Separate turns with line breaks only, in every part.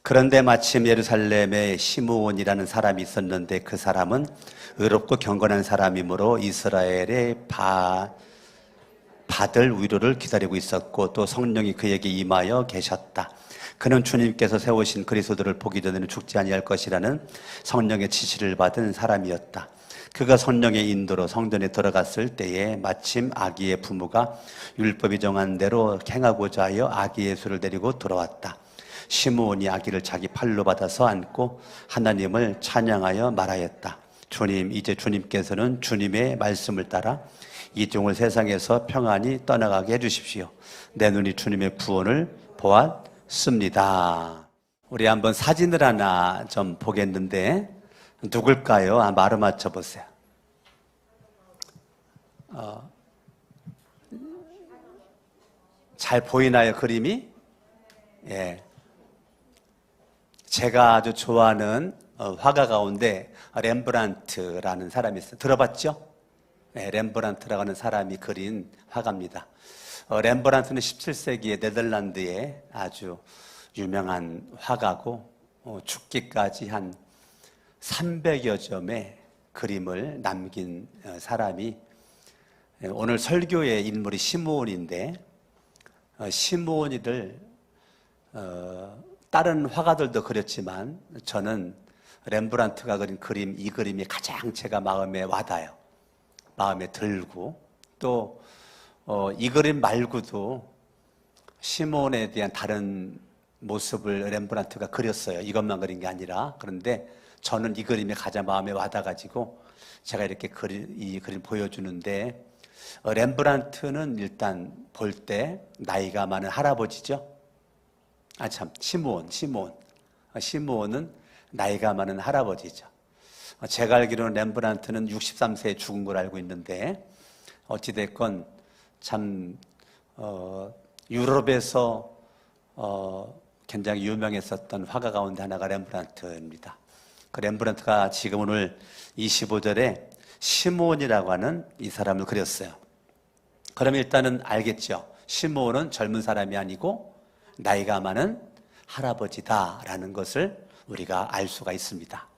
그런데 마침 예루살렘에 시므온이라는 사람이 있었는데 그 사람은 의롭고 경건한 사람이므로 이스라엘의 받을 위로를 기다리고 있었고 또 성령이 그에게 임하여 계셨다. 그는 주님께서 세우신 그리스도를 보기 전에는 죽지 아니할 것이라는 성령의 지시를 받은 사람이었다. 그가 성령의 인도로 성전에 들어갔을 때에 마침 아기의 부모가 율법이 정한 대로 행하고자 하여 아기 예수를 데리고 들어왔다. 시므온이 아기를 자기 팔로 받아서 안고 하나님을 찬양하여 말하였다. 주님, 이제 주님께서는 주님의 말씀을 따라 이 종을 세상에서 평안히 떠나가게 해주십시오. 내 눈이 주님의 구원을 보았습니다. 우리 한번 사진을 하나 좀 보겠는데 누굴까요? 말을 맞춰보세요. 잘 보이나요, 그림이? 예. 제가 아주 좋아하는 화가 가운데 렘브란트라는 사람이 있어요. 들어봤죠? 네, 렘브란트라고 하는 사람이 그린 화가입니다. 렘브란트는 17세기에 네덜란드의 아주 유명한 화가고 죽기까지 한 300여 점의 그림을 남긴 사람이 오늘 설교의 인물이 시므온인데 시므온이를 다른 화가들도 그렸지만 저는 렘브란트가 그린 그림, 이 그림이 가장 제가 마음에 와닿아요. 마음에 들고 또 이 그림 말고도 시므온에 대한 다른 모습을 렘브란트가 그렸어요. 이것만 그린 게 아니라. 그런데 저는 이 그림이 가장 마음에 와닿아가지고 제가 이렇게 이 그림 보여주는데 렘브란트는 일단 볼 때 나이가 많은 할아버지죠. 시므온은 나이가 많은 할아버지죠. 제가 알기로는 렘브란트는 63세에 죽은 걸 알고 있는데 어찌됐건 참 유럽에서 굉장히 유명했었던 화가 가운데 하나가 렘브란트입니다. 그 렘브란트가 지금 오늘 25절에 시므온이라고 하는 이 사람을 그렸어요. 그럼 일단은 알겠죠. 시므온은 젊은 사람이 아니고 나이가 많은 할아버지다라는 것을 우리가 알 수가 있습니다.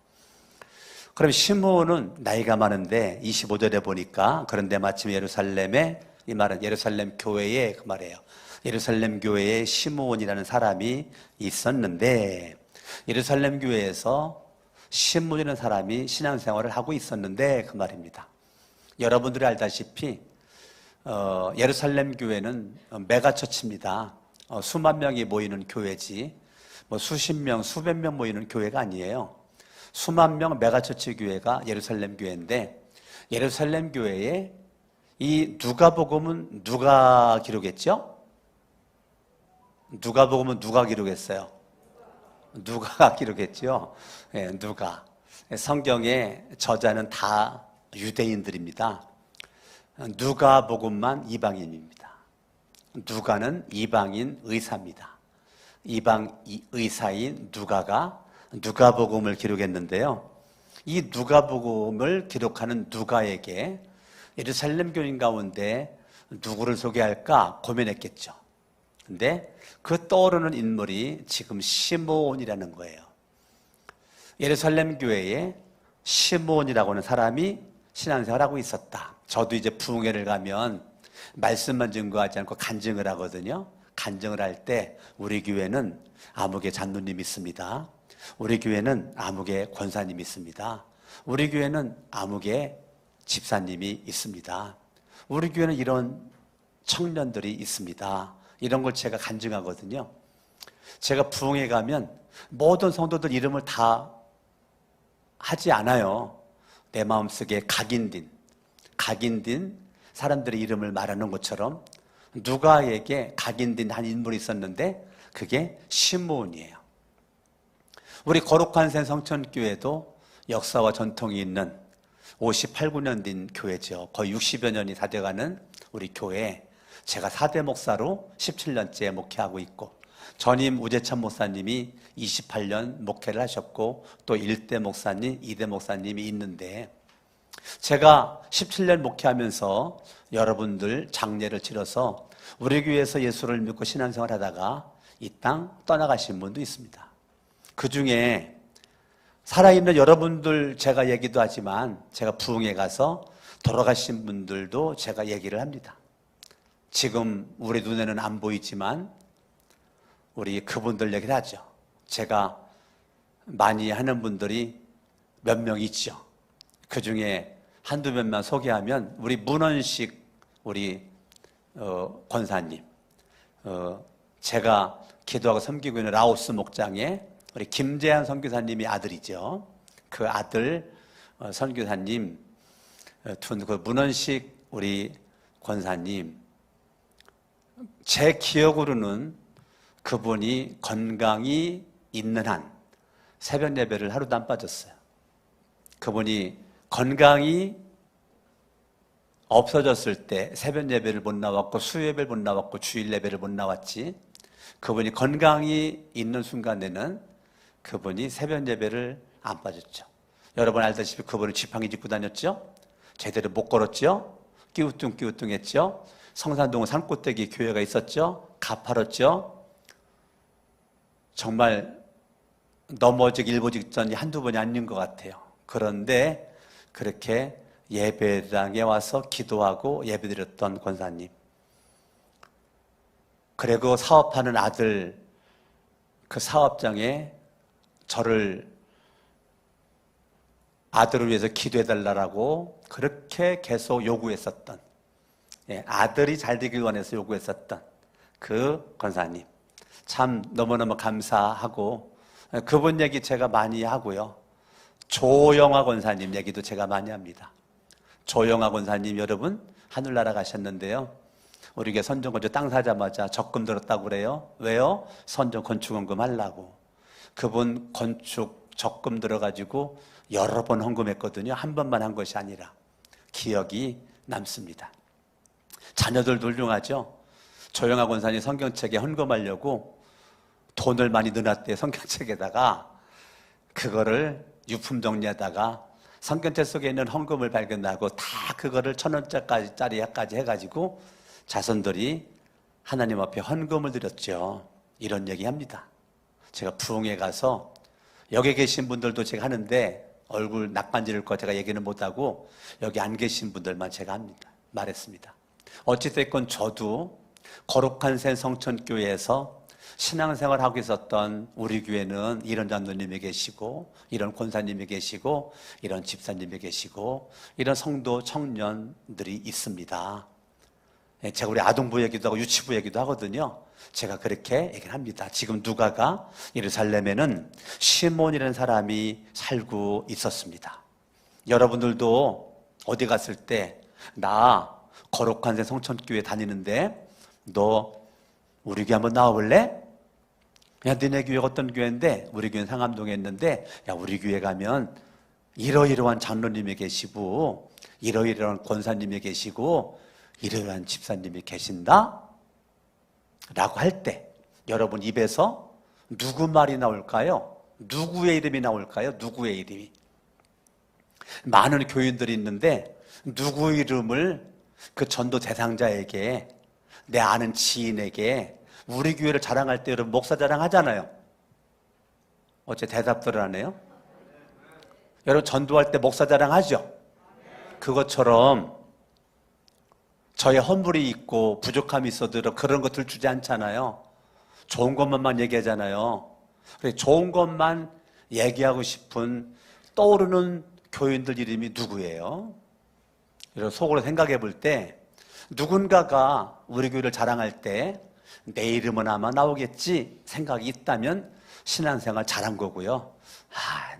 그럼 시므온은 나이가 많은데 25절에 보니까 그런데 마침 예루살렘에, 이 말은 예루살렘 교회에 그 말이에요. 예루살렘 교회에 시므온이라는 사람이 있었는데 예루살렘 교회에서 시므온이라는 사람이 신앙생활을 하고 있었는데 그 말입니다. 여러분들이 알다시피 예루살렘 교회는 메가처치입니다. 수만 명이 모이는 교회지 수십 명, 수백 명 모이는 교회가 아니에요. 수만 명 메가처치 교회가 예루살렘 교회인데 예루살렘 교회에 이 누가복음은 누가 기록했죠? 누가복음은 누가 기록했어요? 누가가 기록했죠? 네, 누가. 성경의 저자는 다 유대인들입니다. 누가복음만 이방인입니다. 누가는 이방인 의사입니다. 이방 의사인 누가가 누가복음을 기록했는데요. 이 누가복음을 기록하는 누가에게 예루살렘 교인 가운데 누구를 소개할까 고민했겠죠. 근데 그 떠오르는 인물이 지금 시므온이라는 거예요. 예루살렘 교회에 시므온이라고 하는 사람이 신앙생활을 하고 있었다. 저도 이제 부흥회를 가면 말씀만 증거하지 않고 간증을 하거든요. 간증을 할 때 우리 교회는 아무개 장로님이 있습니다. 우리 교회는 아무개 권사님이 있습니다. 우리 교회는 아무개 집사님이 있습니다. 우리 교회는 이런 청년들이 있습니다. 이런 걸 제가 간증하거든요. 제가 부흥회 가면 모든 성도들 이름을 다 하지 않아요. 내 마음속에 각인된 사람들의 이름을 말하는 것처럼 누가에게 각인된 한 인물이 있었는데 그게 시므온이에요. 우리 거룩한 새 성천교회도 역사와 전통이 있는 58, 9년 된 교회죠. 거의 60여 년이 다 돼가는 우리 교회, 제가 4대 목사로 17년째 목회하고 있고 전임 우재찬 목사님이 28년 목회를 하셨고 또 1대 목사님, 2대 목사님이 있는데 제가 17년 목회하면서 여러분들 장례를 치러서 우리 교회에서 예수를 믿고 신앙생활 하다가 이 땅 떠나가신 분도 있습니다. 그 중에 살아있는 여러분들 제가 얘기도 하지만 제가 부흥회 가서 돌아가신 분들도 제가 얘기를 합니다. 지금 우리 눈에는 안 보이지만 우리 그분들 얘기를 하죠. 제가 많이 하는 분들이 몇 명 있죠. 그 중에 한두 명만 소개하면 우리 문원식 우리 권사님, 제가 기도하고 섬기고 있는 라오스 목장에 우리 김재한 선교사님이 아들이죠. 그 아들 선교사님 둔 그 문원식 우리 권사님, 제 기억으로는 그분이 건강이 있는 한 새벽 예배를 하루도 안 빠졌어요. 그분이 건강이 없어졌을 때 새벽 예배를 못 나왔고 수요 예배를 못 나왔고 주일 예배를 못 나왔지, 그분이 건강이 있는 순간에는 그분이 새벽 예배를 안 빠졌죠. 여러분 알다시피 그분은 지팡이 짚고 다녔죠. 제대로 못 걸었죠. 끼우뚱끼우뚱했죠. 성산동 산꼭대기 교회가 있었죠. 가파랐죠. 정말 넘어지기 일보 직전이 한두 번이 아닌 것 같아요. 그런데 그렇게 예배당에 와서 기도하고 예배드렸던 권사님, 그리고 사업하는 아들, 그 사업장에 저를 아들을 위해서 기도해달라고 그렇게 계속 요구했었던, 아들이 잘 되길 원해서 요구했었던 그 권사님, 참 너무너무 감사하고, 그분 얘기 제가 많이 하고요. 조영아 권사님 얘기도 제가 많이 합니다. 조영아 권사님 여러분 하늘나라 가셨는데요. 우리 교회 선정건축 땅 사자마자 적금 들었다고 그래요. 왜요? 선정 건축원금 하려고. 그분 건축 적금 들어가지고 여러 번 헌금했거든요. 한 번만 한 것이 아니라. 기억이 남습니다. 자녀들도 훌륭하죠. 조영아 권사님 성경책에 헌금하려고 돈을 많이 넣어놨대요. 성경책에다가. 그거를 유품 정리하다가 성경책 속에 있는 헌금을 발견하고 다 그거를 1,000원짜리까지 해가지고 자손들이 하나님 앞에 헌금을 드렸죠. 이런 얘기합니다. 제가 부흥회 가서 여기 계신 분들도 제가 하는데 얼굴 낯간지를 거 제가 얘기는 못하고 여기 안 계신 분들만 제가 합니다. 말했습니다. 어찌됐건 저도 거룩한 새 성천교회에서 신앙생활을 하고 있었던 우리 교회는 이런 장로님이 계시고 이런 권사님이 계시고 이런 집사님이 계시고 이런 성도 청년들이 있습니다. 제가 우리 아동부 얘기도 하고 유치부 얘기도 하거든요. 제가 그렇게 얘기를 합니다. 지금 누가가 예루살렘에는 시몬이라는 사람이 살고 있었습니다. 여러분들도 어디 갔을 때 나 거룩한 새 성천교회 다니는데 너 우리 교회 한번 나와볼래? 야, 너네 교회가 어떤 교회인데? 우리 교회는 상암동에 있는데, 야, 우리 교회 가면 이러이러한 장로님이 계시고 이러이러한 권사님이 계시고 이러이러한 집사님이 계신다? 라고 할 때 여러분 입에서 누구 말이 나올까요? 누구의 이름이 나올까요? 누구의 이름이? 많은 교인들이 있는데 누구 이름을 그 전도 대상자에게, 내 아는 지인에게 우리 교회를 자랑할 때 여러분 목사 자랑하잖아요. 어째 대답들을 하네요? 여러분 전도할 때 목사 자랑하죠? 그것처럼 저의 허물이 있고 부족함이 있어도 그런 것들 주지 않잖아요. 좋은 것만 얘기하잖아요. 그래서 좋은 것만 얘기하고 싶은 떠오르는 교인들 이름이 누구예요? 여러분 속으로 생각해 볼 때 누군가가 우리 교회를 자랑할 때 내 이름은 아마 나오겠지 생각이 있다면 신앙생활 잘한 거고요.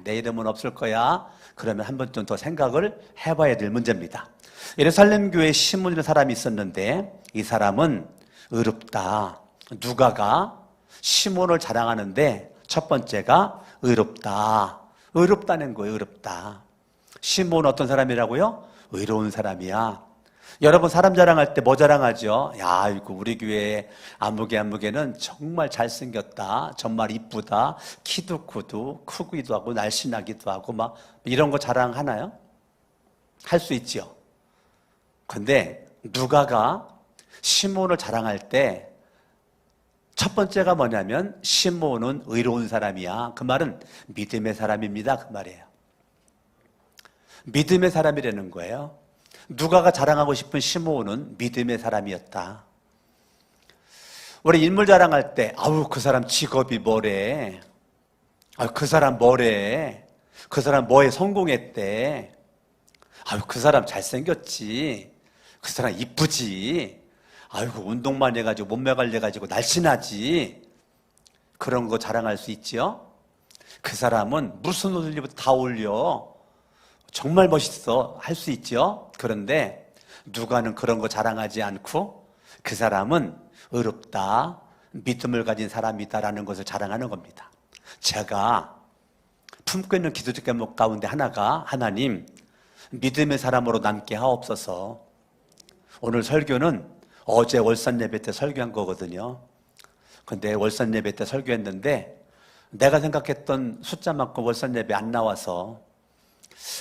내 이름은 없을 거야. 그러면 한 번쯤 더 생각을 해봐야 될 문제입니다. 예루살렘 교회에 시몬이라는 사람이 있었는데 이 사람은 의롭다. 누가가 시몬을 자랑하는데 첫 번째가 의롭다. 의롭다는 거예요. 의롭다. 시몬은 어떤 사람이라고요? 의로운 사람이야. 여러분 사람 자랑할 때 뭐 자랑하죠? 야, 이거 우리 교회 아무개는 정말 잘생겼다. 정말 이쁘다. 키도 크기도 하고 날씬하기도 하고 막 이런 거 자랑하나요? 할 수 있죠. 근데 누가가 시몬을 자랑할 때 첫 번째가 뭐냐면 시므온은 의로운 사람이야. 그 말은 믿음의 사람입니다. 그 말이에요. 믿음의 사람이라는 거예요. 누가가 자랑하고 싶은 시므온은 믿음의 사람이었다. 우리 인물 자랑할 때 아우 그 사람 직업이 뭐래, 아우 그 사람 뭐래, 그 사람 뭐에 성공했대, 아유 그 사람 잘생겼지, 그 사람 이쁘지, 아이고 운동만 해가지고 몸매 관리해가지고 날씬하지, 그런 거 자랑할 수 있죠. 그 사람은 무슨 옷을 입어도 다 어울려, 정말 멋있어 할 수 있죠. 그런데 누가는 그런 거 자랑하지 않고 그 사람은 의롭다, 믿음을 가진 사람이다라는 것을 자랑하는 겁니다. 제가 품고 있는 기도적 제목 가운데 하나가 하나님 믿음의 사람으로 남게 하옵소서. 오늘 설교는 어제 월산 예배 때 설교한 거거든요. 근데 월산 예배 때 설교했는데 내가 생각했던 숫자만큼 월산 예배 안 나와서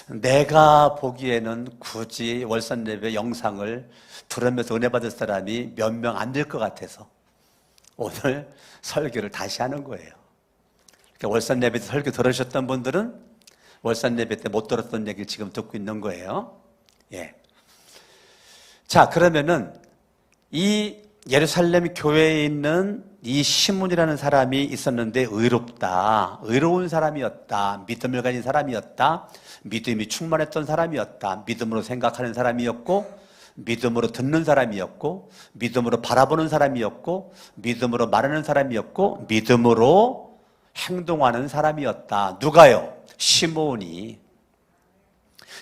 내가 보기에는 굳이 월산 예배 영상을 들으면서 은혜 받을 사람이 몇 명 안 될 것 같아서 오늘 설교를 다시 하는 거예요. 그러니까 월산 예배 때 설교 들으셨던 분들은 월산 예배 때 못 들었던 얘기를 지금 듣고 있는 거예요. 예. 자, 그러면은 이 예루살렘 교회에 있는 이 시몬이라는 사람이 있었는데 의롭다, 의로운 사람이었다, 믿음을 가진 사람이었다, 믿음이 충만했던 사람이었다, 믿음으로 생각하는 사람이었고, 믿음으로 듣는 사람이었고, 믿음으로 바라보는 사람이었고, 믿음으로 말하는 사람이었고, 믿음으로 행동하는 사람이었다. 누가요? 시몬이.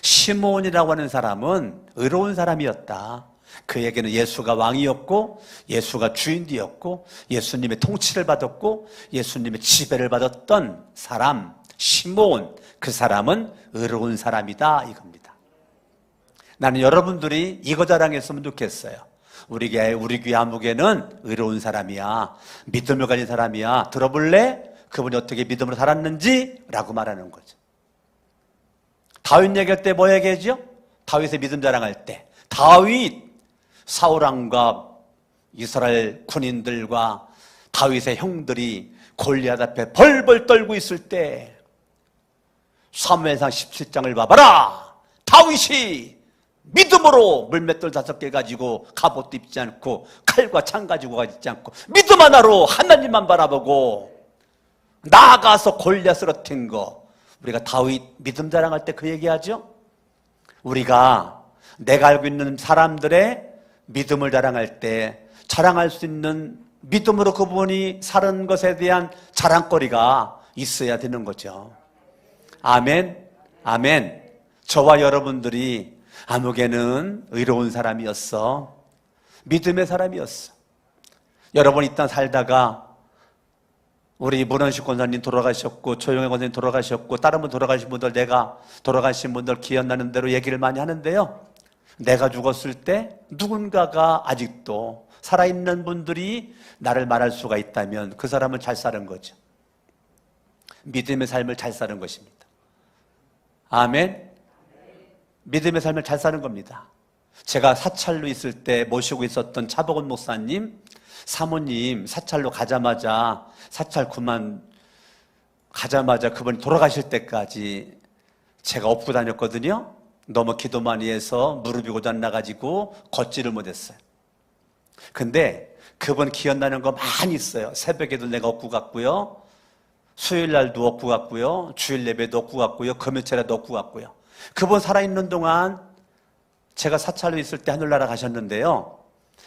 시몬이라고 하는 사람은 의로운 사람이었다. 그에게는 예수가 왕이었고, 예수가 주인이었고, 예수님의 통치를 받았고, 예수님의 지배를 받았던 사람, 시몬, 그 사람은 의로운 사람이다 이겁니다. 나는 여러분들이 이거 자랑했으면 좋겠어요. 우리 교회 아무개는 의로운 사람이야, 믿음을 가진 사람이야, 들어볼래? 그분이 어떻게 믿음으로 살았는지? 라고 말하는 거죠. 다윗 얘기할 때 뭐 얘기하죠? 다윗의 믿음 자랑할 때 다윗 사울왕과 이스라엘 군인들과 다윗의 형들이 골리앗 앞에 벌벌 떨고 있을 때 사무엘상 17장을 봐봐라, 다윗이 믿음으로 물맷돌 5개 가지고 갑옷도 입지 않고 칼과 창 가지고 가지 않고 믿음 하나로 하나님만 바라보고 나아가서 골리앗을 쓰러뜨린 거, 우리가 다윗 믿음 자랑할 때 그 얘기하죠. 우리가 내가 알고 있는 사람들의 믿음을 자랑할 때 자랑할 수 있는 믿음으로 그분이 사는 것에 대한 자랑거리가 있어야 되는 거죠. 아멘, 아멘. 저와 여러분들이 아무개는 의로운 사람이었어, 믿음의 사람이었어. 여러분 이 땅 살다가 우리 문원식 권사님 돌아가셨고, 조영애 권사님 돌아가셨고, 다른 분 돌아가신 분들, 내가 돌아가신 분들 기억나는 대로 얘기를 많이 하는데요, 내가 죽었을 때 누군가가 아직도 살아있는 분들이 나를 말할 수가 있다면 그 사람은 잘 사는 거죠. 믿음의 삶을 잘 사는 것입니다. 아멘. 믿음의 삶을 잘 사는 겁니다. 제가 사찰로 있을 때 모시고 있었던 차복원 목사님 사모님 사찰로 가자마자, 사찰 그만 가자마자 그분이 돌아가실 때까지 제가 업고 다녔거든요. 너무 기도 많이 해서 무릎이 고장나가지고 걷지를 못했어요. 근데 그분 기억나는 거 많이 있어요. 새벽에도 내가 업고 갔고요, 수요일날도 업고 갔고요, 주일 예배도 업고 갔고요, 금요일에도 업고 갔고요. 그분 살아있는 동안, 제가 사찰로 있을 때 하늘나라 가셨는데요,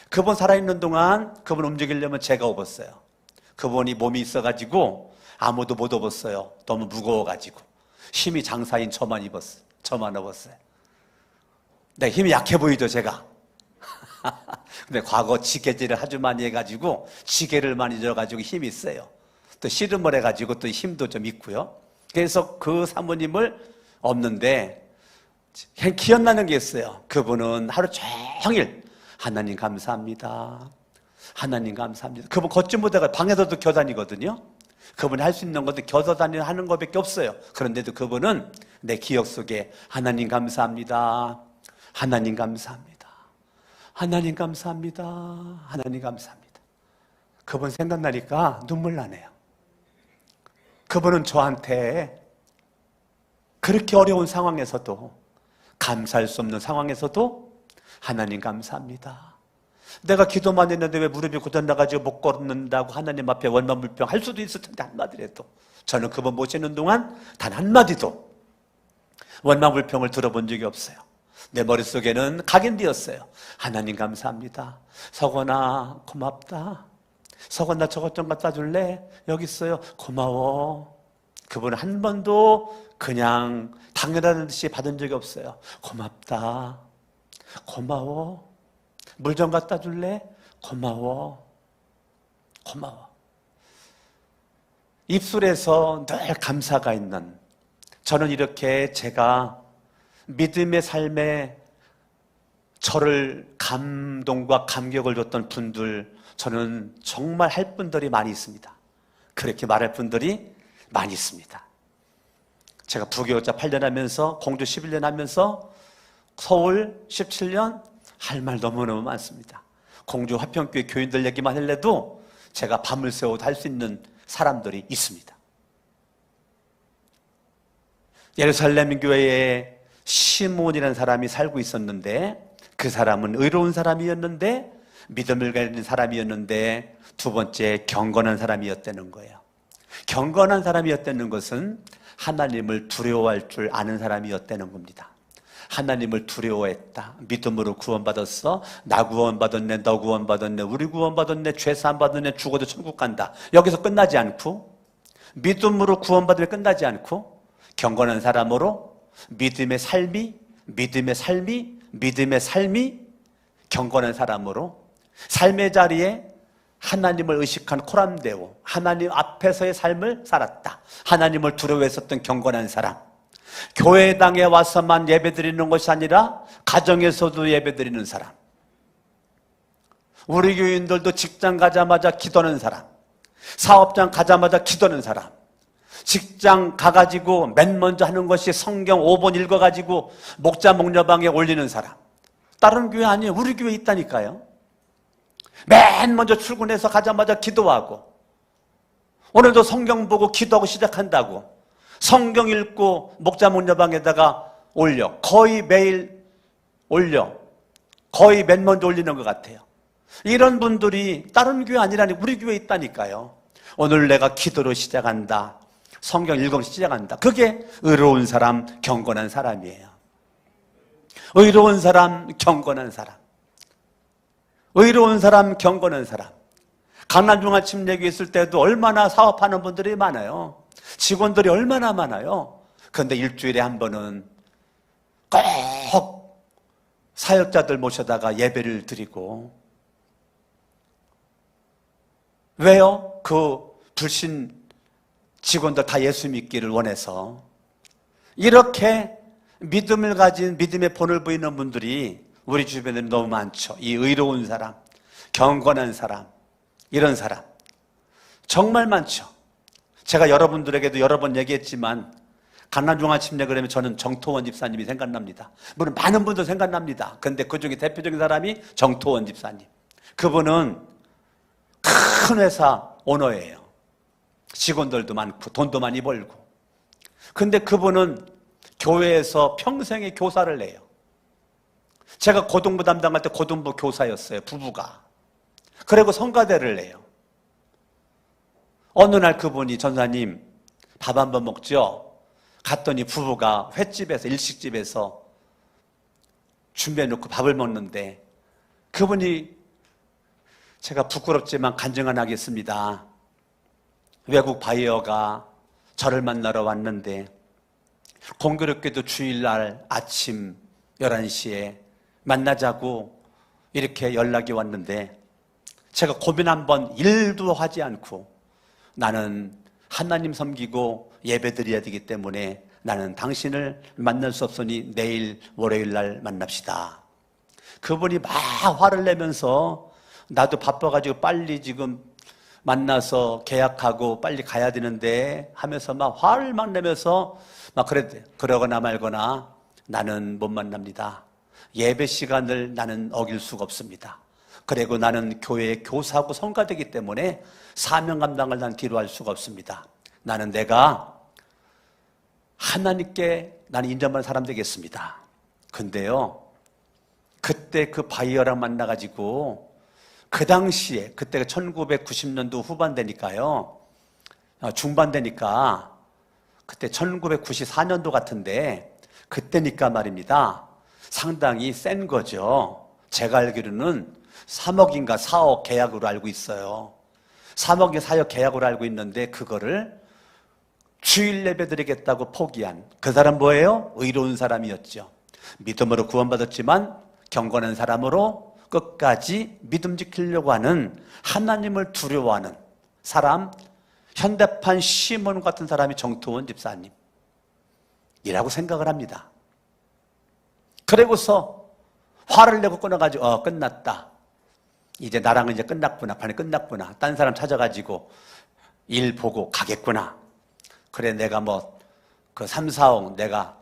그분 살아있는 동안 그분 움직이려면 제가 업었어요. 그분이 몸이 있어가지고 아무도 못 업었어요. 너무 무거워가지고. 힘이 장사인 저만 입었어요. 저만 업었어요. 네, 힘이 약해 보이죠, 제가. 근데 과거 지게질을 아주 많이 해가지고 지게를 많이 져가지고 힘이 있어요. 또 씨름을 해가지고 또 힘도 좀 있고요. 그래서 그 사모님을 업는데 기억나는 게 있어요. 그분은 하루 종일 하나님 감사합니다, 하나님 감사합니다. 그분 걷지 못해가 방에서도 겨다니거든요. 그분이 할 수 있는 것도 겨서 다니는 하는 것밖에 없어요. 그런데도 그분은 내 기억 속에 하나님 감사합니다, 하나님 감사합니다, 하나님 감사합니다, 하나님 감사합니다. 그분 생각나니까 눈물 나네요. 그분은 저한테 그렇게 어려운 상황에서도, 감사할 수 없는 상황에서도 하나님 감사합니다. 내가 기도만 했는데 왜 무릎이 굳어나가지고 못 걷는다고 하나님 앞에 원망불평 할 수도 있을 텐데 한마디라도, 저는 그분 모시는 동안 단 한마디도 원망불평을 들어본 적이 없어요. 내 머릿속에는 각인되었어요. 하나님 감사합니다. 석원아 고맙다. 석원 나 저것 좀 갖다 줄래? 여기 있어요. 고마워. 그분은 한 번도 그냥 당연한 듯이 받은 적이 없어요. 고맙다. 고마워. 물 좀 갖다 줄래? 고마워. 고마워. 입술에서 늘 감사가 있는, 저는 이렇게 제가 믿음의 삶에 저를 감동과 감격을 줬던 분들, 저는 정말 할 분들이 많이 있습니다. 그렇게 말할 분들이 많이 있습니다. 제가 부교육자 8년 하면서, 공주 11년 하면서, 서울 17년, 할 말 너무너무 많습니다. 공주 화평교회 교인들 얘기만 할래도 제가 밤을 새워도 할 수 있는 사람들이 있습니다. 예루살렘 교회에 시몬이라는 사람이 살고 있었는데, 그 사람은 의로운 사람이었는데, 믿음을 가진 사람이었는데, 두 번째 경건한 사람이었다는 거예요. 경건한 사람이었다는 것은 하나님을 두려워할 줄 아는 사람이었다는 겁니다. 하나님을 두려워했다. 믿음으로 구원받았어. 나 구원받았네, 너 구원받았네, 우리 구원받았네, 죄사함 받았네, 죽어도 천국 간다. 여기서 끝나지 않고, 믿음으로 구원받으면 끝나지 않고, 경건한 사람으로 믿음의 삶이 경건한 사람으로 삶의 자리에 하나님을 의식한 코람데오, 하나님 앞에서의 삶을 살았다. 하나님을 두려워했었던 경건한 사람. 교회당에 와서만 예배드리는 것이 아니라 가정에서도 예배드리는 사람. 우리 교인들도 직장 가자마자 기도하는 사람, 사업장 가자마자 기도하는 사람, 직장 가가지고 맨 먼저 하는 것이 성경 5번 읽어가지고 목자 목녀방에 올리는 사람. 다른 교회 아니에요. 우리 교회 있다니까요. 맨 먼저 출근해서 가자마자 기도하고, 오늘도 성경 보고 기도하고 시작한다고 성경 읽고 목자 목녀방에다가 올려. 거의 매일 올려. 거의 맨 먼저 올리는 것 같아요. 이런 분들이 다른 교회 아니라니 우리 교회에 있다니까요. 오늘 내가 기도로 시작한다, 성경 읽으면 시작한다. 그게 의로운 사람, 경건한 사람이에요. 의로운 사람, 경건한 사람. 의로운 사람, 경건한 사람. 강남중앙침례교회 있을 때도 얼마나 사업하는 분들이 많아요. 직원들이 얼마나 많아요. 그런데 일주일에 한 번은 꼭 사역자들 모셔다가 예배를 드리고. 왜요? 그 불신 직원들 다 예수 믿기를 원해서. 이렇게 믿음을 가진, 믿음의 본을 보이는 분들이 우리 주변에 너무 많죠. 이 의로운 사람, 경건한 사람, 이런 사람 정말 많죠. 제가 여러분들에게도 여러 번 얘기했지만 강남중앙침례 그러면 저는 정토원 집사님이 생각납니다. 물론 많은 분들 생각납니다. 그런데 그중에 대표적인 사람이 정토원 집사님. 그분은 큰 회사 오너예요. 직원들도 많고 돈도 많이 벌고. 근데 그분은 교회에서 평생의 교사를 해요. 제가 고등부 담당할 때 고등부 교사였어요. 부부가. 그리고 성가대를 해요. 어느 날 그분이, 전사님 밥 한번 먹죠? 갔더니 부부가 횟집에서, 일식집에서 준비해놓고 밥을 먹는데, 그분이, 제가 부끄럽지만 간증 하나 하겠습니다. 외국 바이어가 저를 만나러 왔는데 공교롭게도 주일날 아침 11시에 만나자고 이렇게 연락이 왔는데, 제가 고민 한번 일도 하지 않고, 나는 하나님 섬기고 예배드려야 되기 때문에 나는 당신을 만날 수 없으니 내일 월요일날 만납시다. 그분이 막 화를 내면서, 나도 바빠가지고 빨리 지금 만나서 계약하고 빨리 가야 되는데 하면서 막 화를 막 내면서 막 그러거나 말거나, 나는 못 만납니다. 예배 시간을 나는 어길 수가 없습니다. 그리고 나는 교회의 교사고 성가되기 때문에 사명 감당을 난 뒤로 할 수가 없습니다. 나는 내가 하나님께 나는 인정받는 사람 되겠습니다. 근데요, 그때 그 바이어랑 만나가지고 그 당시에 그때가 1990년도 후반 되니까요, 중반 되니까 그때 1994년도 같은데 그때니까 말입니다. 상당히 센 거죠. 제가 알기로는 3억인가 4억 계약으로 알고 있어요. 3억이 4억 계약으로 알고 있는데 그거를 주일 예배 드리겠다고 포기한 그 사람 뭐예요? 의로운 사람이었죠. 믿음으로 구원받았지만 경건한 사람으로 끝까지 믿음 지키려고 하는, 하나님을 두려워하는 사람, 현대판 시몬 같은 사람이 정토원 집사님이라고 생각을 합니다. 그러고서 화를 내고 끊어가지고 끝났다. 이제 나랑은 이제 끝났구나. 판이 끝났구나. 딴 사람 찾아가지고 일 보고 가겠구나. 그래, 내가 그 3, 4억 내가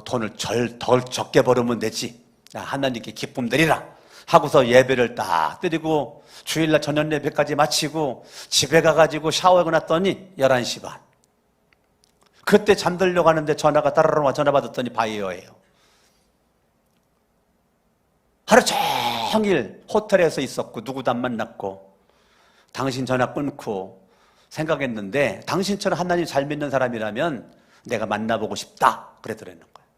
돈을 덜 적게 벌으면 되지. 하나님께 기쁨 드리라 하고서 예배를 딱 드리고 주일날 저녁 예배까지 마치고 집에 가가지고 샤워하고 났더니 11시 반. 그때 잠들려고 하는데 전화가 따라랑 와. 전화 받았더니 바이어예요. 하루 종일 호텔에서 있었고 누구도 안 만났고 당신 전화 끊고 생각했는데 당신처럼 하나님 잘 믿는 사람이라면 내가 만나보고 싶다 그러더라는 거예요.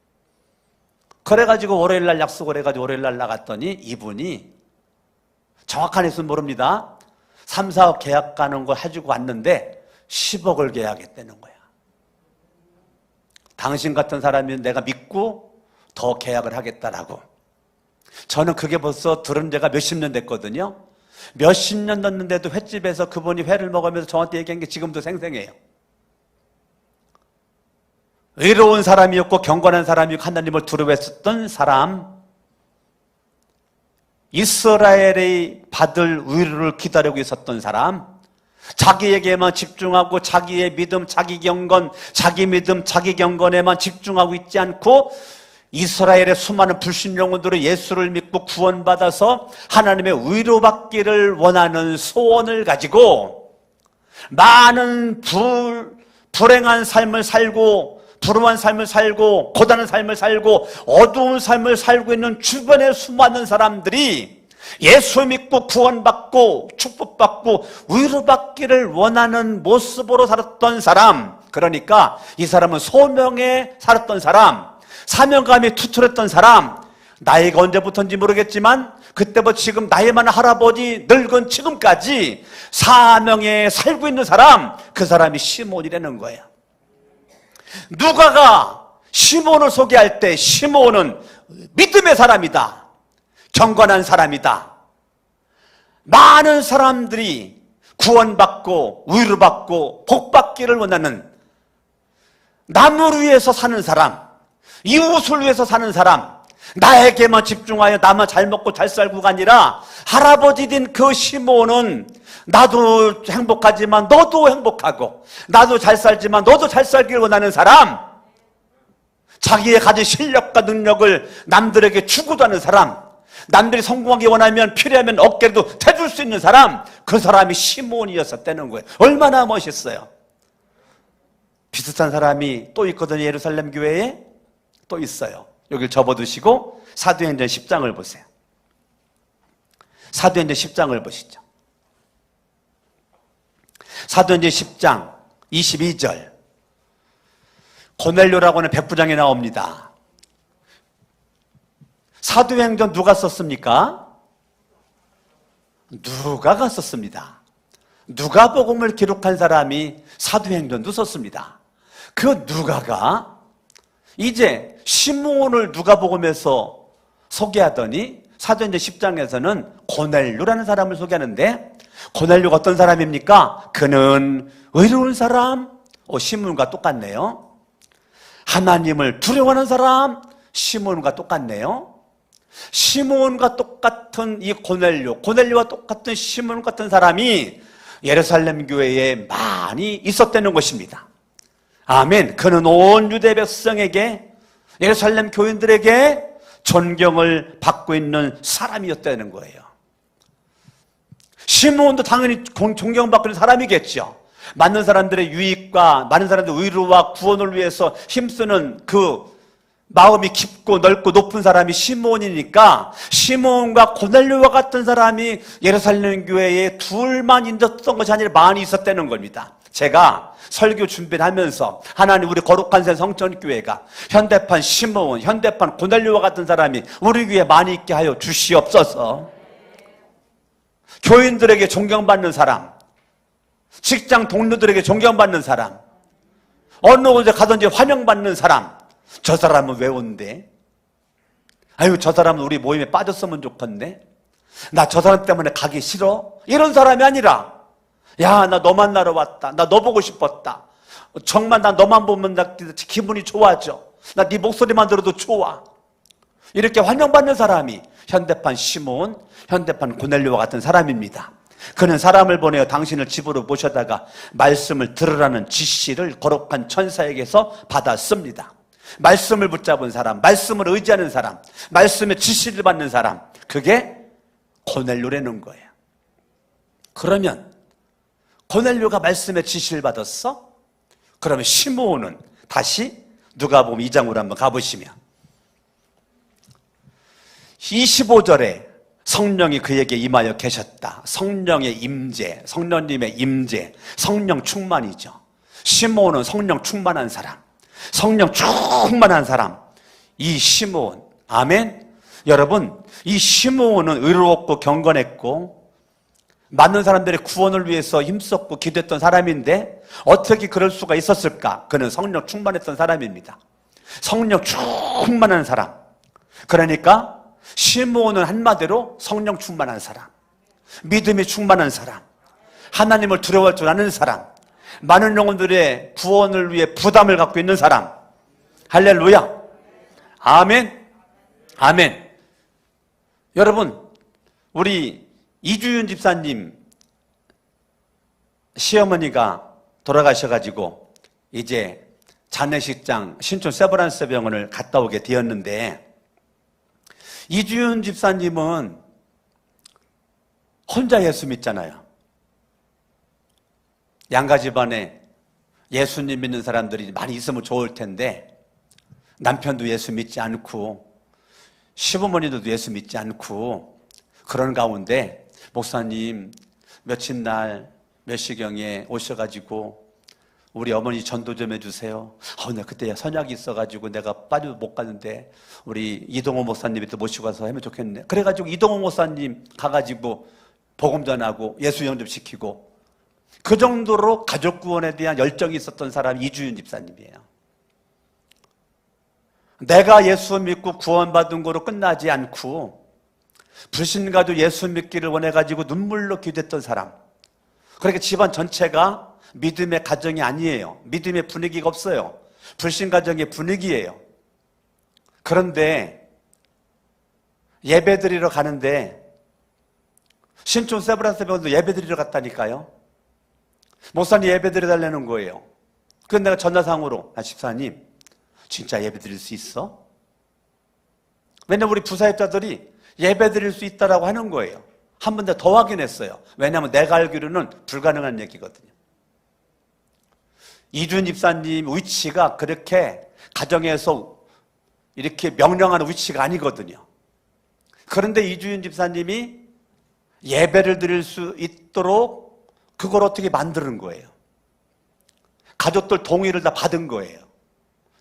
그래가지고 월요일날 약속을 해가지고 월요일날 나갔더니 이분이 정확한 횟수는 모릅니다. 3, 4억 계약 가는 거 해주고 왔는데 10억을 계약했다는 거야. 당신 같은 사람이 내가 믿고 더 계약을 하겠다라고. 저는 그게 벌써 들은 지가 몇십 년 됐거든요. 몇십 년 됐는데도 횟집에서 그분이 회를 먹으면서 저한테 얘기한 게 지금도 생생해요. 의로운 사람이었고 경건한 사람이고 하나님을 두려워했었던 사람, 이스라엘이 받을 위로를 기다리고 있었던 사람, 자기에게만 집중하고 자기의 믿음, 자기 경건, 자기 믿음, 자기 경건에만 집중하고 있지 않고 이스라엘의 수많은 불신 영혼들이 예수를 믿고 구원받아서 하나님의 위로받기를 원하는 소원을 가지고 많은 불행한 삶을 살고 불우한 삶을 살고 고단한 삶을 살고 어두운 삶을 살고 있는 주변의 수많은 사람들이 예수 믿고 구원받고 축복받고 위로받기를 원하는 모습으로 살았던 사람, 그러니까 이 사람은 소명에 살았던 사람, 사명감이 투철했던 사람, 나이가 언제부터인지 모르겠지만 그때부터 지금 나이 많은 할아버지 늙은 지금까지 사명에 살고 있는 사람, 그 사람이 시몬이라는 거예요. 누가가 시몬을 소개할 때 시몬은 믿음의 사람이다, 경건한 사람이다, 많은 사람들이 구원받고 위로받고 복받기를 원하는, 남을 위해서 사는 사람, 이웃을 위해서 사는 사람, 나에게만 집중하여 나만 잘 먹고 잘 살고가 아니라 할아버지 된 그 시몬은 나도 행복하지만 너도 행복하고 나도 잘 살지만 너도 잘 살기를 원하는 사람, 자기의 가진 실력과 능력을 남들에게 주고도 하는 사람, 남들이 성공하기 원하면 필요하면 어깨도 대줄 수 있는 사람, 그 사람이 시몬이었었다는 거예요. 얼마나 멋있어요. 비슷한 사람이 또 있거든요. 예루살렘 교회에 또 있어요. 여기를 접어두시고 사도행전 10장을 보세요. 사도행전 10장을 보시죠. 사도행전 10장 22절, 고넬료라고 하는 백부장이 나옵니다. 사도행전 누가 썼습니까? 누가가 썼습니다. 누가복음을 기록한 사람이 사도행전도 썼습니다. 그 누가가 이제 시몬을 누가복음에서 소개하더니 사도행전 10장에서는 고넬료라는 사람을 소개하는데, 고넬료가 어떤 사람입니까? 그는 의로운 사람, 시몬과 똑같네요. 하나님을 두려워하는 사람, 시몬과 똑같네요. 시몬과 똑같은 이 고넬료와 똑같은 시몬 같은 사람이 예루살렘 교회에 많이 있었다는 것입니다. 아멘. 그는 온 유대 백성에게, 예루살렘 교인들에게 존경을 받고 있는 사람이었다는 거예요. 시므온도 당연히 존경받고 있는 사람이겠죠. 많은 사람들의 유익과 많은 사람들의 의로와 구원을 위해서 힘쓰는 그 마음이 깊고 넓고 높은 사람이 시므온이니까 시므온과 고넬료와 같은 사람이 예루살렘 교회에 둘만 있었던 것이 아니라 많이 있었다는 겁니다. 제가 설교 준비를 하면서 하나님 우리 거룩한 새 성전교회가 현대판 시므온, 현대판 고넬료와 같은 사람이 우리 교회에 많이 있게 하여 주시옵소서. 교인들에게 존경받는 사람, 직장 동료들에게 존경받는 사람, 어느 곳에 가든지 환영받는 사람, 저 사람은 왜 온대? 아유, 저 사람은 우리 모임에 빠졌으면 좋겠네? 나 저 사람 때문에 가기 싫어? 이런 사람이 아니라, 야, 나 너 만나러 왔다. 나 너 보고 싶었다. 정말 나 너만 보면 나 기분이 좋아져. 나 네 목소리만 들어도 좋아. 이렇게 환영받는 사람이 현대판 시므온, 현대판 고넬료와 같은 사람입니다. 그는 사람을 보내어 당신을 집으로 모셔다가 말씀을 들으라는 지시를 거룩한 천사에게서 받았습니다. 말씀을 붙잡은 사람, 말씀을 의지하는 사람, 말씀의 지시를 받는 사람, 그게 고넬료라는 거예요. 그러면 고넬료가 말씀의 지시를 받았어? 그러면 시므온은 다시 누가복음 2장으로 한번 가보시면 25절에 성령이 그에게 임하여 계셨다. 성령의 임재, 성령님의 임재, 성령 충만이죠. 시므온은 성령 충만한 사람, 성령 충만한 사람, 이 시므온. 아멘. 여러분, 이 시므온은 의롭고 경건했고 많은 사람들의 구원을 위해서 힘썼고 기도했던 사람인데 어떻게 그럴 수가 있었을까? 그는 성령 충만했던 사람입니다. 성령 충만한 사람. 그러니까 시므온은 한마디로 성령 충만한 사람, 믿음이 충만한 사람, 하나님을 두려워할 줄 아는 사람, 많은 영혼들의 구원을 위해 부담을 갖고 있는 사람. 할렐루야. 아멘. 아멘. 여러분, 우리 이주윤 집사님 시어머니가 돌아가셔가지고 이제 장례식장 신촌 세브란스 병원을 갔다 오게 되었는데 이주윤 집사님은 혼자 예수 믿잖아요. 양가 집안에 예수님 믿는 사람들이 많이 있으면 좋을 텐데 남편도 예수 믿지 않고 시부모님도 예수 믿지 않고 그런 가운데 목사님 며칠 날 몇 시경에 오셔가지고 우리 어머니 전도 좀 해주세요. 나 그때 선약이 있어가지고 내가 빠져 못 가는데 우리 이동호 목사님이 또 모시고 가서 하면 좋겠네. 그래가지고 이동호 목사님 가가지고 복음 전하고 예수 영접시키고 그 정도로 가족 구원에 대한 열정이 있었던 사람이 이주윤 집사님이에요. 내가 예수 믿고 구원받은 거로 끝나지 않고 불신가도 예수 믿기를 원해가지고 눈물로 기도했던 사람. 그러니까 집안 전체가 믿음의 가정이 아니에요. 믿음의 분위기가 없어요. 불신 가정의 분위기예요. 그런데 예배드리러 가는데 신촌 세브란스 병원도 예배드리러 갔다니까요. 목사님 예배드려 달라는 거예요. 그래서 내가 전화상으로 집사님 진짜 예배드릴 수 있어? 왜냐면 우리 부사역자들이 예배드릴 수 있다라고 하는 거예요. 한 번 더 확인했어요. 왜냐하면 내가 알기로는 불가능한 얘기거든요. 이준 집사님 위치가 그렇게 가정에서 이렇게 명령하는 위치가 아니거든요. 그런데 이주윤 집사님이 예배를 드릴 수 있도록 그걸 어떻게 만드는 거예요? 가족들 동의를 다 받은 거예요.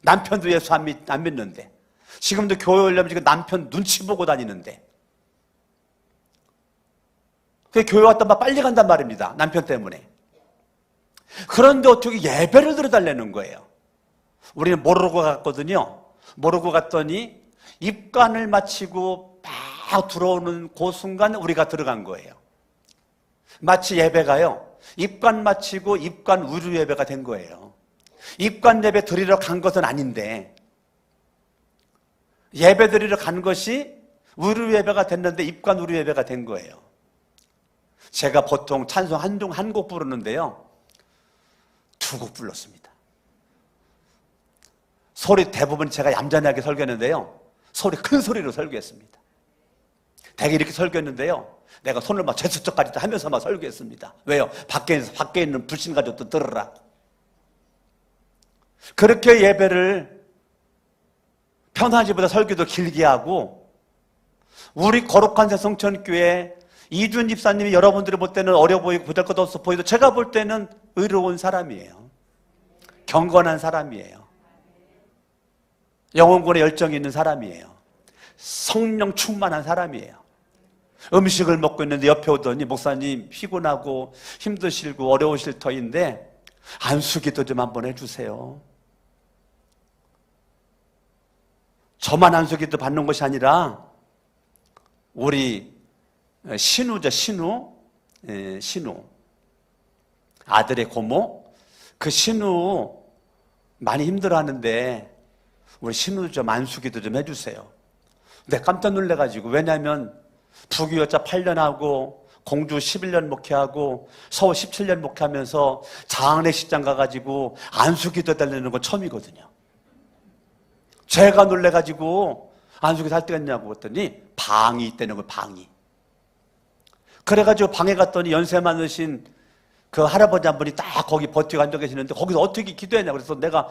남편도 예수 안 믿는데 지금도 교회 오려면 지금 남편 눈치 보고 다니는데 그 교회 왔다 막 빨리 간단 말입니다. 남편 때문에. 그런데 어떻게 예배를 드려달라는 거예요. 우리는 모르고 갔거든요. 모르고 갔더니 입관을 마치고 막 들어오는 그 순간 우리가 들어간 거예요. 마치 예배가요. 입관 마치고 입관 의류 예배가 된 거예요. 입관 예배 드리러 간 것은 아닌데 예배 드리러 간 것이 의류 예배가 됐는데 입관 의류 예배가 된 거예요. 제가 보통 찬송 한 곡 부르는데요. 2곡 불렀습니다. 소리 대부분 제가 얌전하게 설교했는데요. 소리 큰 소리로 설교했습니다. 대개 이렇게 설교했는데요. 내가 손을 막 제스처까지 하면서 막 설교했습니다. 왜요? 밖에 있는 불신 가족도 들으라. 그렇게 예배를 편하지보다 설교도 길게 하고, 우리 거룩한 새성천교회 이준 집사님이 여러분들이 볼 때는 어려 보이고 보잘것없어 보이도 제가 볼 때는 의로운 사람이에요. 경건한 사람이에요. 영혼군에 열정이 있는 사람이에요. 성령 충만한 사람이에요. 음식을 먹고 있는데 옆에 오더니 목사님 피곤하고 힘드시고 어려우실 터인데 안수기도 좀 한번 해주세요. 저만 안수기도 받는 것이 아니라 우리 신우죠. 신우 아들의 고모, 그 신우 많이 힘들어하는데 우리 신우 좀 안수기도 좀 해주세요. 근데 깜짝 놀래가지고, 왜냐하면 부교여자 8년 하고 공주 11년 목회하고 서울 17년 목회하면서 장례식장 가가지고 안수기도 달리는 건 처음이거든요. 제가 놀래가지고 안수기도 할 때가 있냐고 그랬더니 방이 있다는 거예요. 방이. 그래가지고 방에 갔더니 연세 많으신 그 할아버지 한 분이 딱 거기 버티고 앉아 계시는데 거기서 어떻게 기도했냐고. 그래서 내가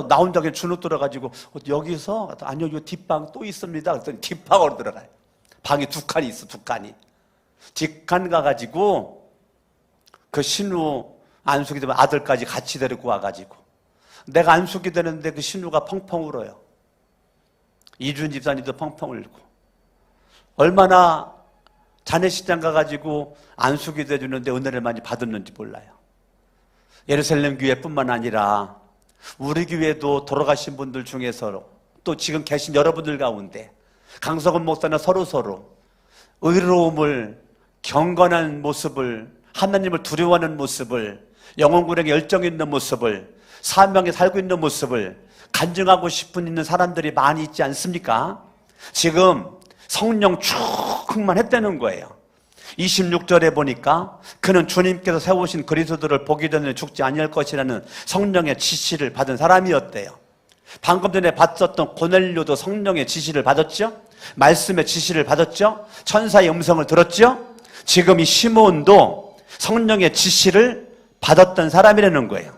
나 혼자 그냥 주눅 들어가지고 여기서 아니요 요 뒷방 또 있습니다. 그랬더니 뒷방으로 들어가요. 방이 두 칸이 있어. 두 칸이. 뒷칸 가가지고 그 신우 안수기 되면 아들까지 같이 데리고 와가지고 내가 안수기 되는데 그 신우가 펑펑 울어요. 이준 집사님도 펑펑 울고. 얼마나 장례식장 가가지고 안수기도 해주는데 은혜를 많이 받았는지 몰라요. 예루살렘 교회뿐만 아니라 우리 교회도 돌아가신 분들 중에서 또 지금 계신 여러분들 가운데 강석은 목사는 서로 의로움을, 경건한 모습을, 하나님을 두려워하는 모습을, 영혼군에게 열정 있는 모습을, 사명에 살고 있는 모습을 간증하고 싶은 있는 사람들이 많이 있지 않습니까? 지금 성령 충만 했다는 거예요. 26절에 보니까 그는 주님께서 세우신 그리스도를 보기 전에 죽지 아니할 것이라는 성령의 지시를 받은 사람이었대요. 방금 전에 봤었던 고넬료도 성령의 지시를 받았죠? 말씀의 지시를 받았죠? 천사의 음성을 들었죠? 지금 이 시몬도 성령의 지시를 받았던 사람이라는 거예요.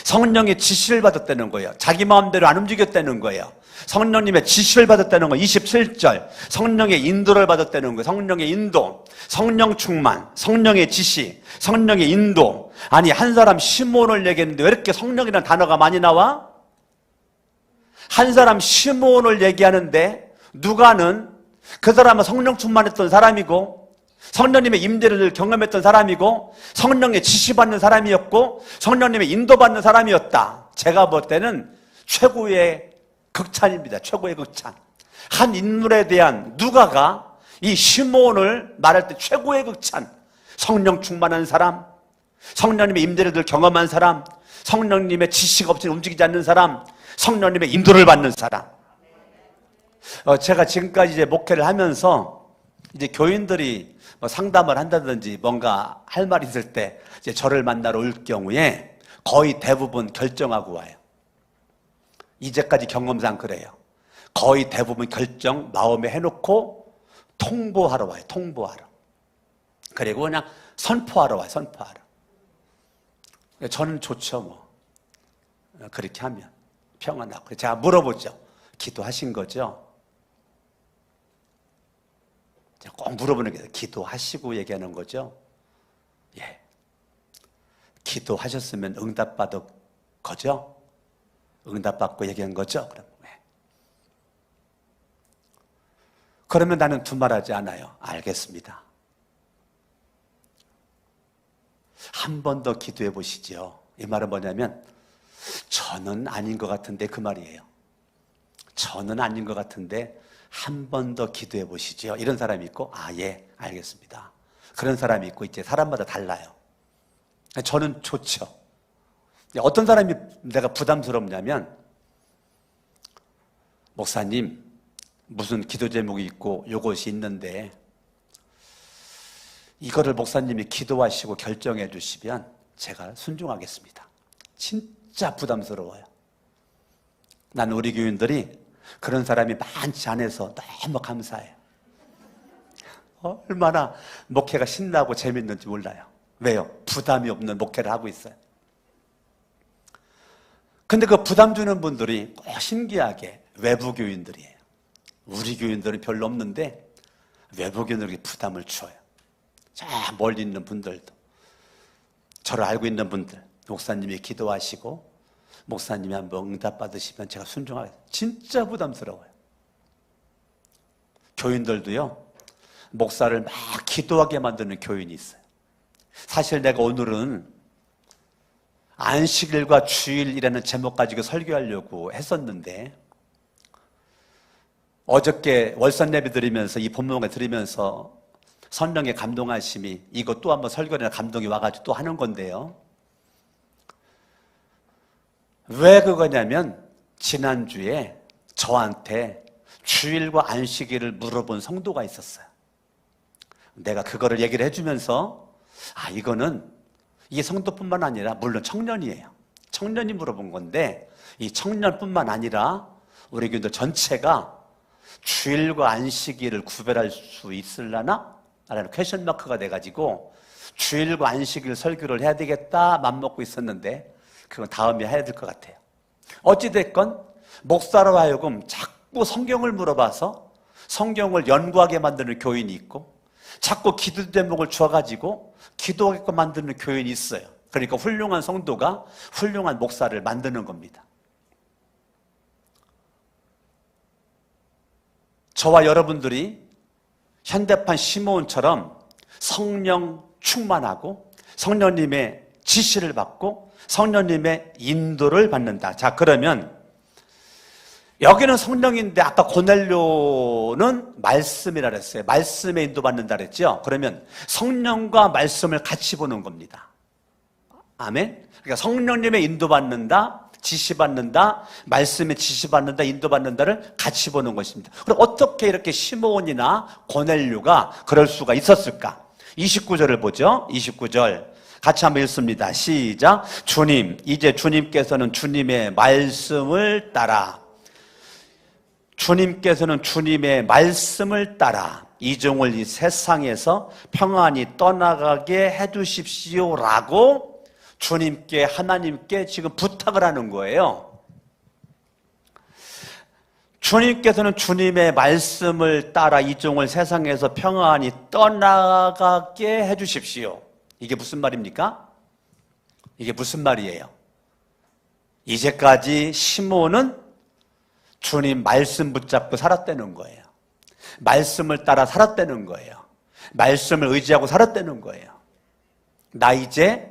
성령의 지시를 받았다는 거예요. 자기 마음대로 안 움직였다는 거예요. 성령님의 지시를 받았다는 거예요. 27절 성령의 인도를 받았다는 거예요. 성령의 인도, 성령 충만, 성령의 지시, 성령의 인도. 아니 한 사람 시몬을 얘기했는데 왜 이렇게 성령이라는 단어가 많이 나와? 한 사람 시몬을 얘기하는데 누가는 그 사람은 성령 충만했던 사람이고 성령님의 임재를 경험했던 사람이고 성령의 지시받는 사람이었고 성령님의 인도받는 사람이었다. 제가 볼 때는 최고의 극찬입니다. 최고의 극찬. 한 인물에 대한 누가가 이 시몬을 말할 때 최고의 극찬. 성령 충만한 사람, 성령님의 임재를 경험한 사람, 성령님의 지시가 없이 움직이지 않는 사람, 성령님의 인도를 받는 사람. 제가 지금까지 이제 목회를 하면서 이제 교인들이 상담을 한다든지 뭔가 할 말이 있을 때 이제 저를 만나러 올 경우에 거의 대부분 결정하고 와요. 이제까지 경험상 그래요. 거의 대부분 결정 마음에 해놓고 통보하러 와요. 통보하러. 그리고 그냥 선포하러 와요. 선포하러. 저는 좋죠 뭐. 그렇게 하면 평안하고. 제가 물어보죠. 기도하신 거죠? 꼭 물어보는 게 기도하시고 얘기하는 거죠? 예. 기도하셨으면 응답받은 거죠? 응답받고 얘기한 거죠? 그럼 왜? 그러면 나는 두말하지 않아요. 알겠습니다. 한 번 더 기도해 보시죠. 이 말은 뭐냐면 저는 아닌 것 같은데 그 말이에요. 저는 아닌 것 같은데 한 번 더 기도해 보시죠. 이런 사람이 있고 예 알겠습니다. 그런 사람이 있고 이제 사람마다 달라요. 저는 좋죠. 어떤 사람이 내가 부담스럽냐면 목사님 무슨 기도 제목이 있고 요것이 있는데 이거를 목사님이 기도하시고 결정해 주시면 제가 순종하겠습니다. 진짜 부담스러워요. 난 우리 교인들이 그런 사람이 많지 않아서 너무 감사해요. 얼마나 목회가 신나고 재밌는지 몰라요. 왜요? 부담이 없는 목회를 하고 있어요. 근데 그 부담 주는 분들이 꼭 신기하게 외부 교인들이에요. 우리 교인들은 별로 없는데 외부 교인들에게 부담을 줘요. 저 멀리 있는 분들도, 저를 알고 있는 분들, 목사님이 기도하시고 목사님이 한번 응답 받으시면 제가 순종하게, 진짜 부담스러워요. 교인들도요, 목사를 막 기도하게 만드는 교인이 있어요. 사실 내가 오늘은 안식일과 주일이라는 제목 가지고 설교하려고 했었는데, 어저께 월선 예배 드리면서 이 본문을 들으면서 성령의 감동하심이, 이거 또 한번 설교나 감동이 와가지고 또 하는 건데요. 왜 그거냐면 지난주에 저한테 주일과 안식일을 물어본 성도가 있었어요. 내가 그거를 얘기를 해주면서 이게 성도뿐만 아니라 물론 청년이에요. 청년이 물어본 건데 이 청년뿐만 아니라 우리 교인들 전체가 주일과 안식일을 구별할 수 있으려나? 라는 퀘션 마크가 돼가지고 주일과 안식일 설교를 해야 되겠다 맘먹고 있었는데 그건 다음에 해야 될 것 같아요. 어찌됐건 목사로 하여금 자꾸 성경을 물어봐서 성경을 연구하게 만드는 교인이 있고, 자꾸 기도 제목을 주어가지고 기도하게끔 만드는 교인이 있어요. 그러니까 훌륭한 성도가 훌륭한 목사를 만드는 겁니다. 저와 여러분들이 현대판 시므온처럼 성령 충만하고 성령님의 지시를 받고 성령님의 인도를 받는다. 자, 그러면 여기는 성령인데 아까 고넬료는 말씀이라 그랬어요. 말씀에 인도받는다 그랬죠. 그러면 성령과 말씀을 같이 보는 겁니다. 아멘. 그러니까 성령님의 인도받는다, 지시받는다, 말씀에 지시받는다, 인도받는다를 같이 보는 것입니다. 그럼 어떻게 이렇게 시므온이나 고넬료가 그럴 수가 있었을까? 29절을 보죠. 29절 같이 한번 읽습니다. 시작. 주님, 이제 주님께서는 주님의 말씀을 따라, 주님께서는 주님의 말씀을 따라 이 종을 이 세상에서 평안히 떠나가게 해주십시오라고 주님께, 하나님께 지금 부탁을 하는 거예요. 주님께서는 주님의 말씀을 따라 이 종을 세상에서 평안히 떠나가게 해주십시오. 이게 무슨 말입니까? 이게 무슨 말이에요? 이제까지 시므온은 주님 말씀 붙잡고 살았다는 거예요. 말씀을 따라 살았다는 거예요. 말씀을 의지하고 살았다는 거예요. 나 이제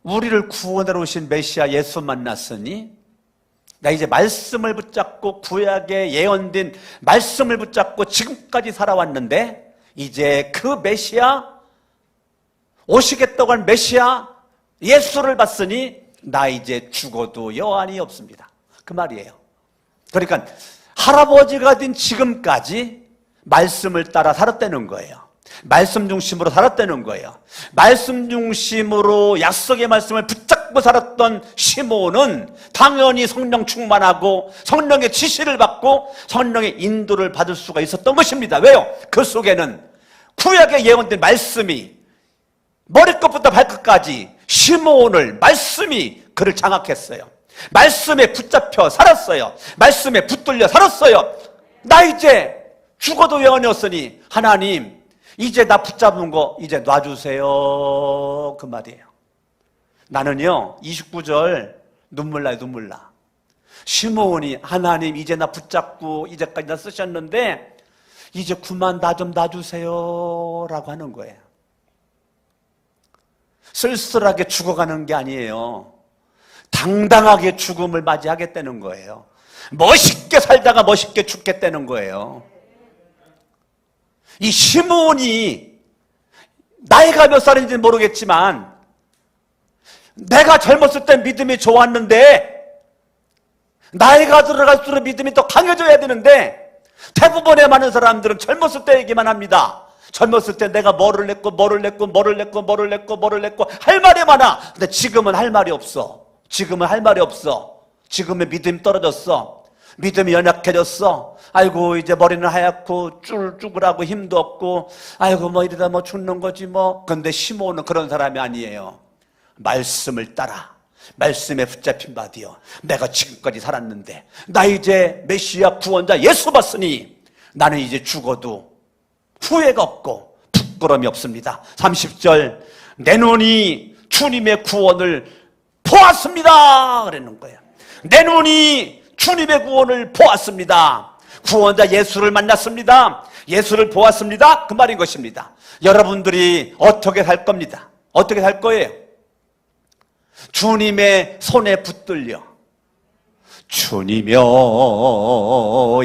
우리를 구원하러 오신 메시아 예수 만났으니 나 이제 말씀을 붙잡고 구약에 예언된 말씀을 붙잡고 지금까지 살아왔는데 이제 그 메시아, 오시겠다고 한 메시아 예수를 봤으니 나 이제 죽어도 여한이 없습니다. 그 말이에요. 그러니까 할아버지가 된 지금까지 말씀을 따라 살았다는 거예요. 말씀 중심으로 살았다는 거예요. 말씀 중심으로 약속의 말씀을 붙잡고 살았던 시므온은 당연히 성령 충만하고 성령의 지시를 받고 성령의 인도를 받을 수가 있었던 것입니다. 왜요? 그 속에는 구약에 예언된 말씀이 머리끝부터 발끝까지 시므온을, 말씀이 그를 장악했어요. 말씀에 붙잡혀 살았어요. 말씀에 붙들려 살았어요. 나 이제 죽어도 영원히 없으니 하나님 이제 나 붙잡은 거 이제 놔주세요. 그 말이에요. 나는요 29절 눈물 나요. 눈물 나. 시므온이 하나님 이제 나 붙잡고 이제까지 나 쓰셨는데 이제 그만 나 좀 놔주세요 라고 하는 거예요. 쓸쓸하게 죽어가는 게 아니에요. 당당하게 죽음을 맞이하겠다는 거예요. 멋있게 살다가 멋있게 죽겠다는 거예요. 이 시므온이 나이가 몇 살인지는 모르겠지만 내가 젊었을 때 믿음이 좋았는데 나이가 들어갈수록 믿음이 더 강해져야 되는데 대부분의 많은 사람들은 젊었을 때 얘기만 합니다. 젊었을 때 내가 뭐를 냈고 할 말이 많아. 근데 지금은 할 말이 없어. 지금은 할 말이 없어. 지금의 믿음이 떨어졌어. 믿음이 연약해졌어. 아이고 이제 머리는 하얗고 쭈글쭈글하고 힘도 없고 아이고 뭐 이러다 뭐 죽는 거지 뭐. 근데 시몬은 그런 사람이 아니에요. 말씀을 따라 말씀에 붙잡힌 바디요, 내가 지금까지 살았는데 나 이제 메시아 구원자 예수 봤으니 나는 이제 죽어도 후회가 없고 부끄러움이 없습니다. 30절, 내 눈이 주님의 구원을 보았습니다 그러는 거예요. 내 눈이 주님의 구원을 보았습니다. 구원자 예수를 만났습니다. 예수를 보았습니다. 그 말인 것입니다. 여러분들이 어떻게 살 겁니다. 어떻게 살 거예요? 주님의 손에 붙들려 주님여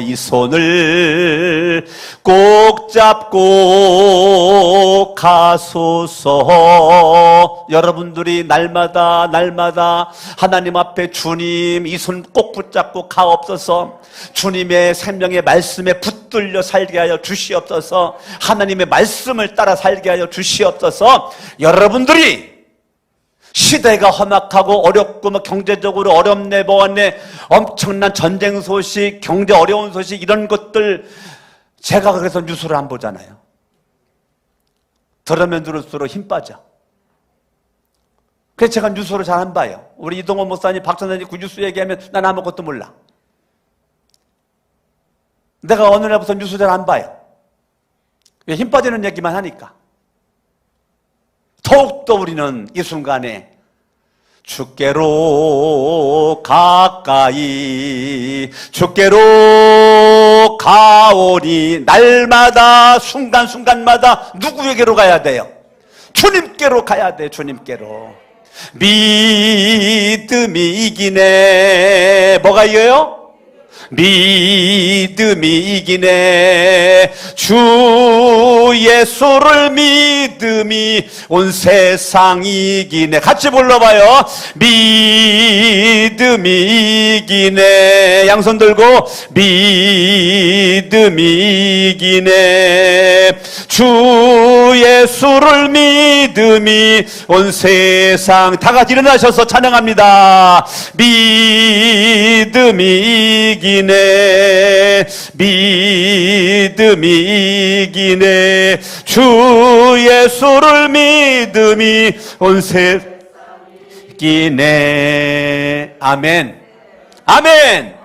이 손을 꼭 잡고 가소서. 여러분들이 날마다 하나님 앞에 주님 이 손 꼭 붙잡고 가옵소서. 주님의 생명의 말씀에 붙들려 살게 하여 주시옵소서. 하나님의 말씀을 따라 살게 하여 주시옵소서. 여러분들이 시대가 험악하고 어렵고 뭐 경제적으로 어렵네 뭐하네, 엄청난 전쟁 소식, 경제 어려운 소식, 이런 것들 제가 그래서 뉴스를 안 보잖아요. 들으면 들을수록 힘 빠져. 그래서 제가 뉴스를 잘 안 봐요. 우리 이동원 목사님, 박선생님 그 뉴스 얘기하면 난 아무것도 몰라. 내가 어느 날부터 뉴스 잘 안 봐요. 힘 빠지는 얘기만 하니까. 더욱더 우리는 이 순간에 주께로 가까이 주께로 가오니, 날마다 순간순간마다 누구에게로 가야 돼요? 주님께로 가야 돼. 주님께로. 믿음이 이기네. 뭐가 이겨요? 믿음이 이기네. 주 예수를 믿음이 온 세상 이기네. 같이 불러봐요. 믿음이 이기네. 양손 들고 믿음이 이기네. 주 예수를 믿음이 온 세상. 다 같이 일어나셔서 찬양합니다. 믿음이 이기네. 믿음이 이기네. 주 예수를 믿음이 온 세상 이기네. 아멘. 아멘.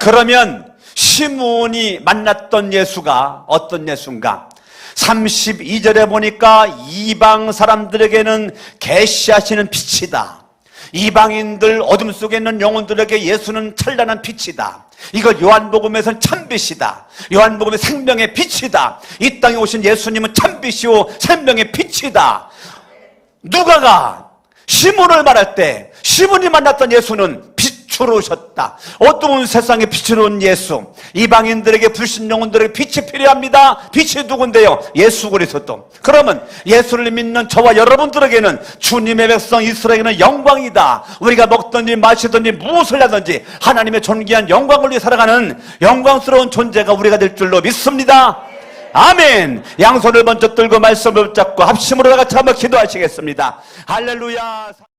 그러면 시몬이 만났던 예수가 어떤 예수인가? 32절에 보니까 이방 사람들에게는 계시하시는 빛이다. 이방인들 어둠 속에 있는 영혼들에게 예수는 찬란한 빛이다. 이걸 요한복음에서는 참빛이다. 요한복음의 생명의 빛이다. 이 땅에 오신 예수님은 참빛이요 생명의 빛이다. 누가가 시몬을 말할 때 시몬이 만났던 예수는 빛으로 오셨다. 어두운 세상에 빛으로 온 예수. 이방인들에게, 불신 영혼들에게 빛이 필요합니다. 빛이 누군데요? 예수 그리스도. 그러면 예수를 믿는 저와 여러분들에게는 주님의 백성 이스라엘에게는 영광이다. 우리가 먹든지 마시든지 무엇을 하든지 하나님의 존귀한 영광을 위해 살아가는 영광스러운 존재가 우리가 될 줄로 믿습니다. 아멘. 양손을 먼저 들고 말씀을 붙잡고 합심으로 다 같이 한번 기도하시겠습니다. 할렐루야.